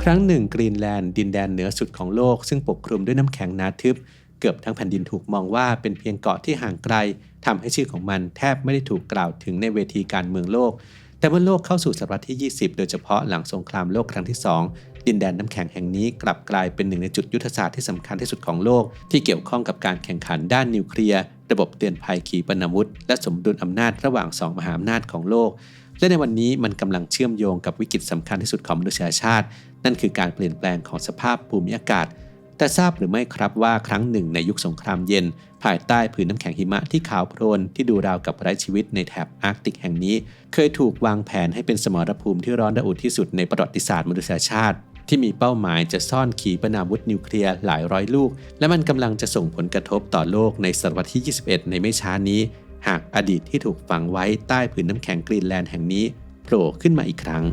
ครั้งหนึ่งกรีนแลนด์ดินแดนเหนือสุดของโลกซึ่งปกคลุมด้วยน้ำแข็งหนาทึบเกือบทั้งแผ่นดินถูกมองว่าเป็นเพียงเกาะที่ห่างไกลทำให้ชื่อของมันแทบไม่ได้ถูกกล่าวถึงในเวทีการเมืองโลกแต่เมื่อโลกเข้าสู่ศตวรรษที่ 20โดยเฉพาะหลังสงครามโลกครั้งที่ 2ดินแดนน้ำแข็งแห่งนี้กลับกลายเป็นหนึ่งในจุดยุทธศาสตร์ที่สำคัญที่สุดของโลกที่เกี่ยวข้องกับการแข่งขันด้านนิวเคลียร์ระบบเตือนภัยขีปนาวุธและสมดุลอำนาจระหว่าง2มหาอำนาจของโลกและในวันนี้มันกำลังเชื่อมโยงกับวิกฤตสำคัญที่สุดของมนุษยชาตินั่นคือการเปลี่ยนแปลงของสภาพภูมิอากาศแต่ทราบหรือไม่ครับว่าครั้งหนึ่งในยุคสงครามเย็นภายใต้ผืนน้ำแข็งหิมะที่ขาวโพลนที่ดูราวกับไร้ชีวิตในแถบอาร์กติกแห่งนี้เคยถูกวางแผนให้เป็นสมรภูมิที่ร้อนระอุที่สุดในประวัติศาสตร์มนุษยชาติที่มีเป้าหมายจะซ่อนขีปนาวุธนิวเคลียร์หลายร้อยลูกและมันกำลังจะส่งผลกระทบต่อโลกในศตวรรษที่ 21ในไม่ช้านี้หากอดีตที่ถูกฝังไว้ใต้ผืนน้ำแข็งกรีนแลนด์แห่งนี้โผล่ขึ้นมาอีกครั้ง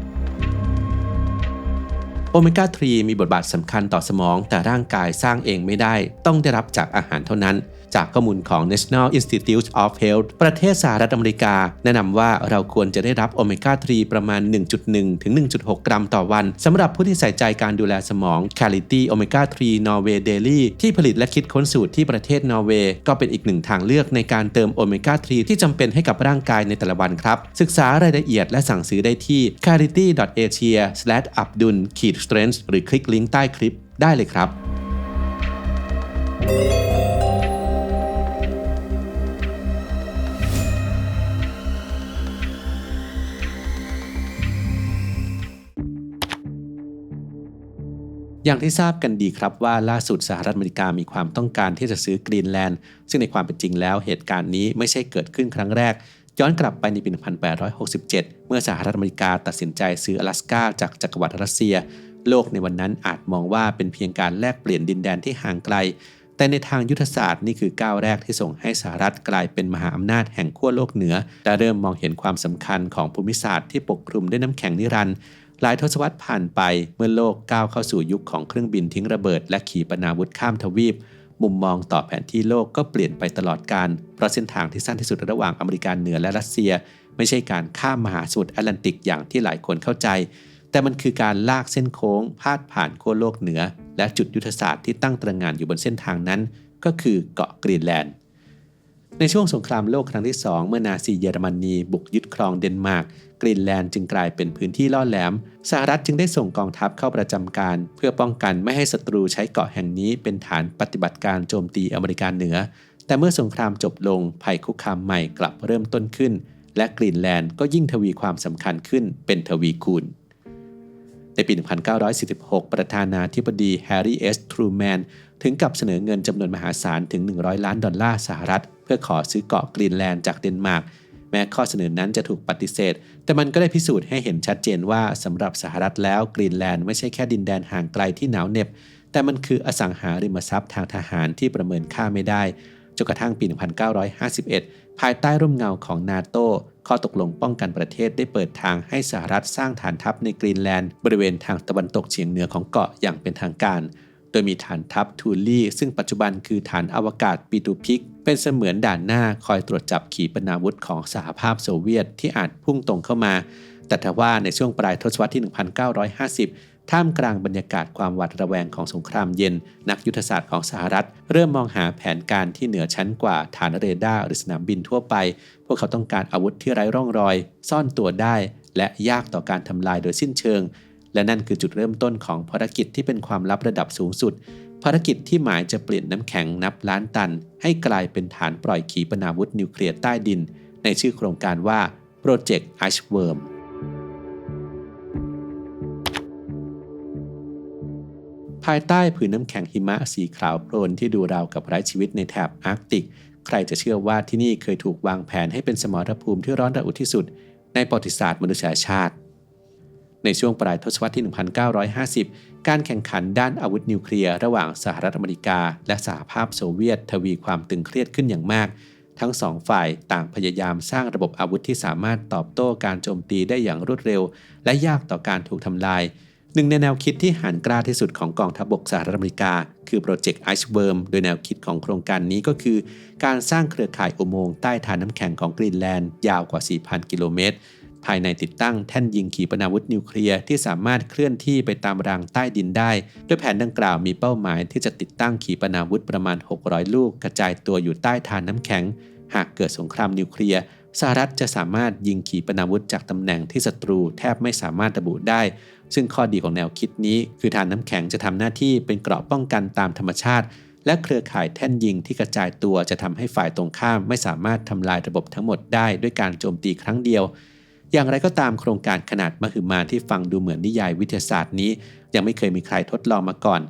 โอเมก้า 3 มีบทบาทสำคัญต่อสมองแต่ร่างกายสร้างเองไม่ได้ต้องได้รับจากอาหารเท่านั้นจากข้อมูลของ National Institutes of Health ประเทศสหรัฐอเมริกาแนะนำว่าเราควรจะได้รับโอเมก้า 3 ประมาณ 1.1 ถึง 1.6 กรัมต่อวันสำหรับผู้ที่ใส่ใจการดูแลสมอง Clarity Omega 3 Norway Daily ที่ผลิตและคิดค้นสูตรที่ประเทศนอร์เวย์ก็เป็นอีกหนึ่งทางเลือกในการเติมโอเมก้า 3 ที่จำเป็นให้กับร่างกายในแต่ละวันครับศึกษารายละเอียดและสั่งซื้อได้ที่ clarity.asia/abdul-strength หรือคลิกลิงก์ใต้คลิปได้เลยครับอย่างที่ทราบกันดีครับว่าล่าสุดสหรัฐอเมริกามีความต้องการที่จะซื้อกรีนแลนด์ซึ่งในความเป็นจริงแล้วเหตุการณ์นี้ไม่ใช่เกิดขึ้นครั้งแรกย้อนกลับไปในปี 1867 เมื่อสหรัฐอเมริกาตัดสินใจซื้อ阿拉斯ก้าจากจักรวรรดิรัสเซียโลกในวันนั้นอาจมองว่าเป็นเพียงการแลกเปลี่ยนดินแดนที่ห่างไกลแต่ในทางยุทธศาสตร์นี่คือก้าวแรกที่ส่งให้สหรัฐกลายเป็นมหาอำนาจแห่งขั้วโลกเหนือและเริ่มมองเห็นความสำคัญของภูมิศาสตร์ที่ปกคลุมด้วยน้ำแข็งนิรันดร์หลายทศวรรษผ่านไปเมื่อโลกก้าวเข้าสู่ยุคของเครื่องบินทิ้งระเบิดและขีปนาวุธข้ามทวีปมุมมองต่อแผนที่โลกก็เปลี่ยนไปตลอดกาลเพราะเส้นทางที่สั้นที่สุดระหว่างอเมริกาเหนือและรัสเซียไม่ใช่การข้ามมหาสมุทรแอตแลนติกอย่างที่หลายคนเข้าใจแต่มันคือการลากเส้นโค้งพาดผ่านขั้วโลกเหนือและจุดยุทธศาสตร์ที่ตั้งตระหง่านอยู่บนเส้นทางนั้นก็คือเกาะกรีนแลนด์ในช่วงสงครามโลกครั้งที่ 2เมื่อนาซีเยอรมนีบุกยึดครองเดนมาร์กกรีนแลนด์จึงกลายเป็นพื้นที่ล่อแหลมสหรัฐจึงได้ส่งกองทัพเข้าประจำการเพื่อป้องกันไม่ให้ศัตรูใช้เกาะแห่งนี้เป็นฐานปฏิบัติการโจมตีอเมริกาเหนือแต่เมื่อสงครามจบลงภัยคุกคามใหม่กลับเริ่มต้นขึ้นและกรีนแลนด์ก็ยิ่งทวีความสำคัญขึ้นเป็นทวีคูณในปี 1946 ประธานาธิบดีแฮร์รี่ เอส ทรูแมนถึงกับเสนอเงินจำนวนมหาศาลถึง$100 ล้านสหรัฐเพื่อขอซื้อเกาะกรีนแลนด์จากเดนมาร์กแม้ข้อเสนอนั้นจะถูกปฏิเสธแต่มันก็ได้พิสูจน์ให้เห็นชัดเจนว่าสำหรับสหรัฐแล้วกรีนแลนด์ไม่ใช่แค่ดินแดนห่างไกลที่หนาวเหน็บแต่มันคืออสังหาริมทรัพย์ทางทหารที่ประเมินค่าไม่ได้จนกระทั่งปี 1951 ภายใต้ร่มเงาของนาโตข้อตกลงป้องกันประเทศได้เปิดทางให้สหรัฐสร้างฐานทัพในกรีนแลนด์บริเวณทางตะวันตกเฉียงเหนือของเกาะอย่างเป็นทางการโดยมีฐานทัพทูลี่ซึ่งปัจจุบันคือฐานอวกาศปิตูพิกเป็นเสมือนด่านหน้าคอยตรวจจับขีปนาวุธของสหภาพโซเวียตที่อาจพุ่งตรงเข้ามาแต่ทว่าในช่วงปลายทศวรรษที่ 1950 ท่ามกลางบรรยากาศความหวาดระแวงของสงครามเย็นนักยุทธศาสตร์ของสหรัฐเริ่มมองหาแผนการที่เหนือชั้นกว่าฐานเรดาร์หรือสนามบินทั่วไปพวกเขาต้องการอาวุธที่ไร้ร่องรอยซ่อนตัวได้และยากต่อการทำลายโดยสิ้นเชิงและนั่นคือจุดเริ่มต้นของภารกิจที่เป็นความลับระดับสูงสุดภารกิจที่หมายจะเปลี่ยนน้ำแข็งนับล้านตันให้กลายเป็นฐานปล่อยขีปนาวุธนิวเคลียร์ใต้ดินในชื่อโครงการว่าโปรเจกต์ Icewormภายใต้ผืนน้ำแข็งหิมะสีขาวโพลนที่ดูราวกับไร้ชีวิตในแถบอาร์กติกใครจะเชื่อว่าที่นี่เคยถูกวางแผนให้เป็นสมรภูมิที่ร้อนระอุที่สุดในประวัติศาสตร์มนุษยชาติในช่วงปลายทศวรรษที่ 1950 การแข่งขันด้านอาวุธนิวเคลียร์ระหว่างสหรัฐอเมริกาและสหภาพโซเวียตทวีความตึงเครียดขึ้นอย่างมากทั้งสองฝ่ายต่างพยายามสร้างระบบอาวุธที่สามารถตอบโต้การโจมตีได้อย่างรวดเร็วและยากต่อการถูกทำลายหนึ่งในแนวคิดที่หันกล้าที่สุดของกองทัพบกสหรัฐอเมริกาคือโปรเจกต์ Iceworm โดยแนวคิดของโครงการนี้ก็คือการสร้างเครือข่ายอุโมงค์ใต้ฐานน้ำแข็งของกรีนแลนด์ยาวกว่า 4,000 กิโลเมตร ภายในติดตั้งแท่นยิงขีปนาวุธนิวเคลียร์ที่สามารถเคลื่อนที่ไปตามรางใต้ดินได้ด้วยแผนดังกล่าวมีเป้าหมายที่จะติดตั้งขีปนาวุธประมาณ600ลูกกระจายตัวอยู่ใต้ฐานน้ำแข็งหากเกิดสงครามนิวเคลียร์สหรัฐจะสามารถยิงขีปนาวุธจากตำแหน่งที่ศัตรูแทบไม่สามารถระบุได้ซึ่งข้อดีของแนวคิดนี้คือฐานน้ำแข็งจะทำหน้าที่เป็นเกราะป้องกันตามธรรมชาติและเครือข่ายแท่นยิงที่กระจายตัวจะทำให้ฝ่ายตรงข้ามไม่สามารถทำลายระบบทั้งหมดได้ด้วยการโจมตีครั้งเดียวอย่างไรก็ตามโครงการขนาดมหึมาที่ฟังดูเหมือนนิยายวิทยาศาสตร์นี้ยังไม่เคยมีใครทดลองมาก่อน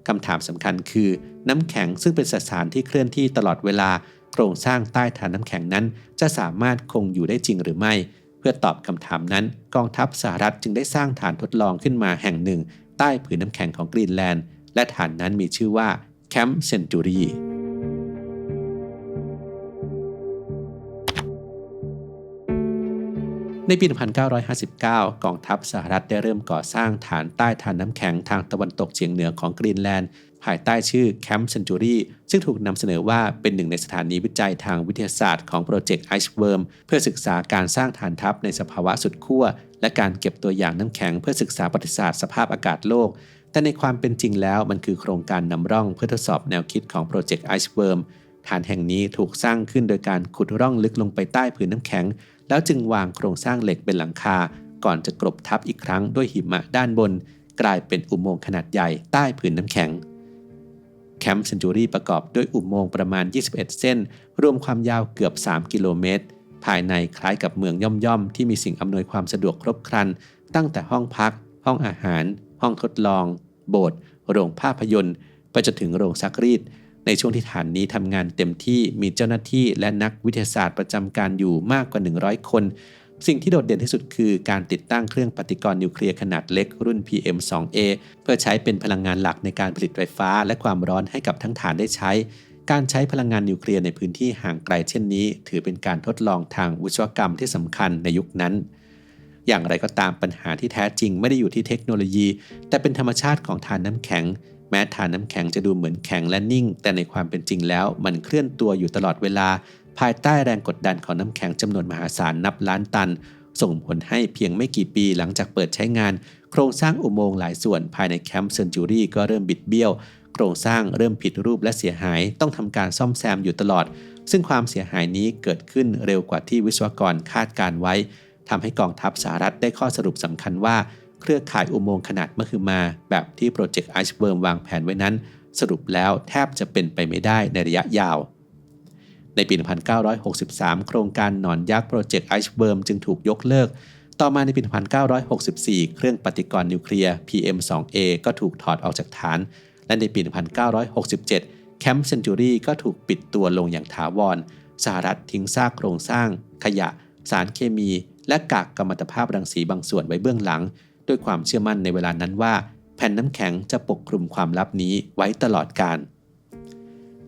คำถามสำคัญคือน้ำแข็งซึ่งเป็นสสารที่เคลื่อนที่ตลอดเวลาโครงสร้างใต้ฐานน้ำแข็งนั้นจะสามารถคงอยู่ได้จริงหรือไม่เพื่อตอบคำถามนั้นกองทัพสหรัฐจึงได้สร้างฐานทดลองขึ้นมาแห่งหนึ่งใต้ผืนน้ำแข็งของกรีนแลนด์และฐานนั้นมีชื่อว่าแคมป์เซนจูรีในปี 1959 กองทัพสหรัฐได้เริ่มก่อสร้างฐานใต้ฐานน้ำแข็งทางตะวันตกเฉียงเหนือของกรีนแลนด์ภายใต้ชื่อแคมป์เซนจูรีซึ่งถูกนำเสนอว่าเป็นหนึ่งในสถานีวิจัยทางวิทยาศาสตร์ของโปรเจกต์ไอซ์เวิร์มเพื่อศึกษาการสร้างฐานทัพในสภาวะสุดขั้วและการเก็บตัวอย่างน้ำแข็งเพื่อศึกษาประวัติศาสตร์สภาพอากาศโลกแต่ในความเป็นจริงแล้วมันคือโครงการนำร่องเพื่อทดสอบแนวคิดของโปรเจกต์ไอซ์เวิร์มฐานแห่งนี้ถูกสร้างขึ้นโดยการขุดร่องลึกลงไปใต้ผืนน้ำแข็งแล้วจึงวางโครงสร้างเหล็กเป็นหลังคาก่อนจะกลบทับอีกครั้งด้วยหิมะด้านบนกลายเป็นอุโมงค์ขนาดใหญ่ใต้ผืนน้ำแข็งแคมป์เซนจูรีประกอบด้วยอุโมงค์ประมาณ21เส้นรวมความยาวเกือบ3กิโลเมตรภายในคล้ายกับเมืองย่อมๆที่มีสิ่งอำนวยความสะดวกครบครันตั้งแต่ห้องพักห้องอาหารห้องทดลองโบสถ์โรงภาพยนตร์ไปจนถึงโรงซักรีดในช่วงที่ฐานนี้ทำงานเต็มที่มีเจ้าหน้าที่และนักวิทยาศาสตร์ประจำการอยู่มากกว่า100คนสิ่งที่โดดเด่นที่สุดคือการติดตั้งเครื่องปฏิกรณ์นิวเคลียร์ขนาดเล็กรุ่น PM2A เพื่อใช้เป็นพลังงานหลักในการผลิตไฟฟ้าและความร้อนให้กับทั้งฐานได้ใช้การใช้พลังงานนิวเคลียร์ในพื้นที่ห่างไกลเช่นนี้ถือเป็นการทดลองทางวิศวกรรมที่สำคัญในยุคนั้นอย่างไรก็ตามปัญหาที่แท้จริงไม่ได้อยู่ที่เทคโนโลยีแต่เป็นธรรมชาติของฐานน้ำแข็งแม้ฐานน้ำแข็งจะดูเหมือนแข็งและนิ่งแต่ในความเป็นจริงแล้วมันเคลื่อนตัวอยู่ตลอดเวลาภายใต้แรงกดดันของน้ำแข็งจำนวนมหาศาลนับล้านตันส่งผลให้เพียงไม่กี่ปีหลังจากเปิดใช้งานโครงสร้างอุโมงค์หลายส่วนภายในแคมป์เซนจูรีก็เริ่มบิดเบี้ยวโครงสร้างเริ่มผิดรูปและเสียหายต้องทำการซ่อมแซมอยู่ตลอดซึ่งความเสียหายนี้เกิดขึ้นเร็วกว่าที่วิศวกรคาดการไว้ทำให้กองทัพสหรัฐได้ข้อสรุปสำคัญว่าเครือข่ายอุโมงค์ขนาดมหึมาแบบที่โปรเจกต์ไอซ์เวิร์มวางแผนไว้นั้นสรุปแล้วแทบจะเป็นไปไม่ได้ในระยะยาวในปี 1963 โครงการหนอนยักษ์โปรเจกต์ไอซ์เวิร์มจึงถูกยกเลิกต่อมาในปี 1964 เครื่องปฏิกรณ์นิวเคลียร์ PM2A ก็ถูกถอดออกจากฐานและในปี 1967 แคมป์เซนจูรีก็ถูกปิดตัวลงอย่างถาวรสหรัฐทิ้งซากโครงสร้างขยะสารเคมีและกากกัมมันตภาพรังสีบางส่วนไว้เบื้องหลังด้วยความเชื่อมั่นในเวลานั้นว่าแผ่นน้ำแข็งจะปกคลุมความลับนี้ไว้ตลอดกาล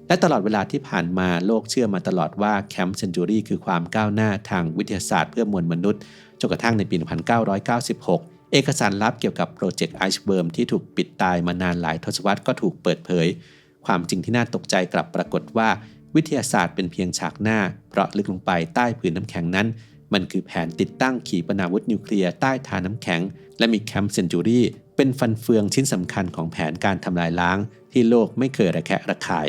และตลอดเวลาที่ผ่านมาโลกเชื่อมาตลอดว่าแคมป์เซนจูรีคือความก้าวหน้าทางวิทยาศาสตร์เพื่อมวลมนุษย์จนกระทั่งในปี 1996 เอกสารลับเกี่ยวกับโปรเจกต์ไอซ์เวิร์มที่ถูกปิดตายมานานหลายทศวรรษก็ถูกเปิดเผยความจริงที่น่าตกใจกลับปรากฏว่าวิทยาศาสตร์เป็นเพียงฉากหน้าเพราะลึกลงไปใต้ผืนน้ำแข็งนั้นมันคือแผนติดตั้งขีปนาวุธนิวเคลียร์ใต้ฐานน้ำแข็งและมีแคมป์เซนจูรีเป็นฟันเฟืองชิ้นสำคัญของแผนการทำลายล้างที่โลกไม่เคยระแคะระคาย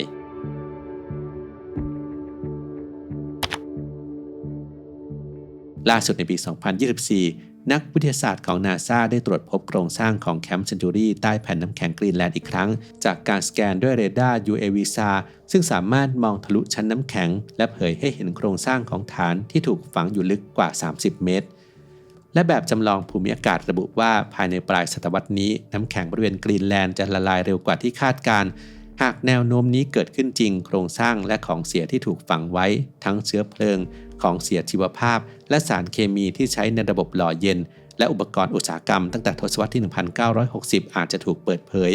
ล่าสุดในปี 2024 นักวิทยาศาสตร์ของ NASA ได้ตรวจพบโครงสร้างของแคมป์เซนจูรีใต้แผ่นน้ำแข็งกรีนแลนด์อีกครั้งจากการสแกนด้วยเรดาร์ UAVSAR ซึ่งสามารถมองทะลุชั้นน้ำแข็งและเผยให้เห็นโครงสร้างของฐานที่ถูกฝังอยู่ลึกกว่า 30 เมตรและแบบจำลองภูมิอากาศระบุว่าภายในปลายศตวรรษนี้น้ำแข็งบริเวณกรีนแลนด์จะละลายเร็วกว่าที่คาดการณ์หากแนวโน้มนี้เกิดขึ้นจริงโครงสร้างและของเสียที่ถูกฝังไว้ทั้งเชื้อเพลิงของเสียชีวภาพและสารเคมีที่ใช้ในระบบหล่อเย็นและอุปกรณ์อุตสาหกรรมตั้งแต่ทศวรรษที่ 1960 อาจจะถูกเปิดเผย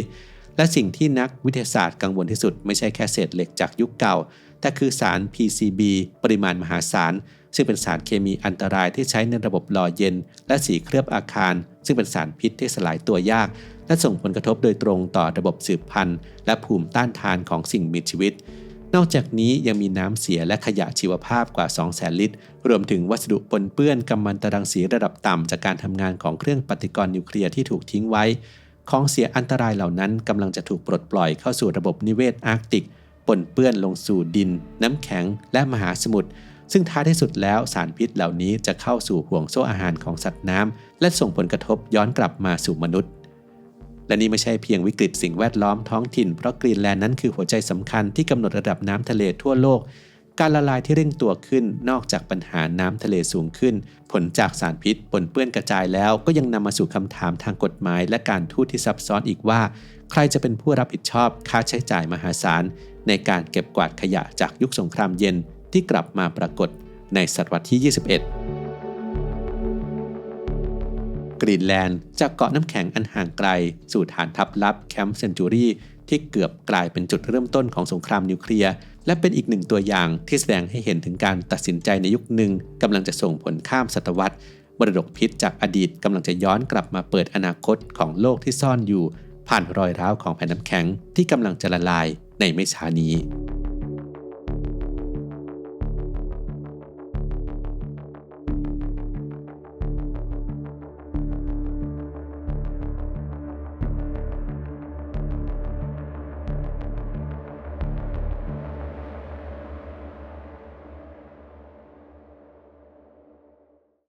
และสิ่งที่นักวิทยาศาสตร์กังวลที่สุดไม่ใช่แค่เศษเหล็กจากยุคเก่าแต่คือสาร PCB ปริมาณมหาศาลซึ่งเป็นสารเคมีอันตรายที่ใช้ในระบบหล่อเย็นและสีเคลือบอาคารซึ่งเป็นสารพิษที่สลายตัวยากและส่งผลกระทบโดยตรงต่อระบบสืบพันธุ์และภูมิต้านทานของสิ่งมีชีวิต นอกจากนี้ยังมีน้ำเสียและขยะชีวภาพกว่า 200,000 ลิตรรวมถึงวัสดุปนเปื้อนกัมมันตรังสีระดับต่ำจากการทำงานของเครื่องปฏิกรณ์นิวเคลียร์ที่ถูกทิ้งไว้ของเสียอันตรายเหล่านั้นกำลังจะถูกปลดปล่อยเข้าสู่ระบบนิเวศอาร์กติกปนเปื้อนลงสู่ดินน้ำแข็งและมหาสมุทรซึ่งท้ายที่สุดแล้วสารพิษเหล่านี้จะเข้าสู่ห่วงโซ่อาหารของสัตว์น้ำและส่งผลกระทบย้อนกลับมาสู่มนุษย์และนี่ไม่ใช่เพียงวิกฤตสิ่งแวดล้อมท้องถิ่นเพราะกรีนแลนด์นั้นคือหัวใจสำคัญที่กำหนดระดับน้ำทะเลทั่วโลกการละลายที่เร่งตัวขึ้นนอกจากปัญหาน้ำทะเลสูงขึ้นผลจากสารพิษปนเปื้อนกระจายแล้วก็ยังนำมาสู่คำถามทางกฎหมายและการทูตที่ซับซ้อนอีกว่าใครจะเป็นผู้รับผิดชอบค่าใช้จ่ายมหาศาลในการเก็บกวาดขยะจากยุคสงครามเย็นที่กลับมาปรากฏในศตวรรษที่ 21กรีนแลนด์จากเกาะน้ำแข็งอันห่างไกลสู่ฐานทัพลับแคมป์เซนจูรี่ที่เกือบกลายเป็นจุดเริ่มต้นของสงครามนิวเคลียร์และเป็นอีกหนึ่งตัวอย่างที่แสดงให้เห็นถึงการตัดสินใจในยุคหนึ่งกำลังจะส่งผลข้ามศตวรรษมรดกพิษจากอดีตกำลังจะย้อนกลับมาเปิดอนาคตของโลกที่ซ่อนอยู่ผ่านรอยร้าวของแผ่นน้ำแข็งที่กำลังจะละลายในไม่ช้านี้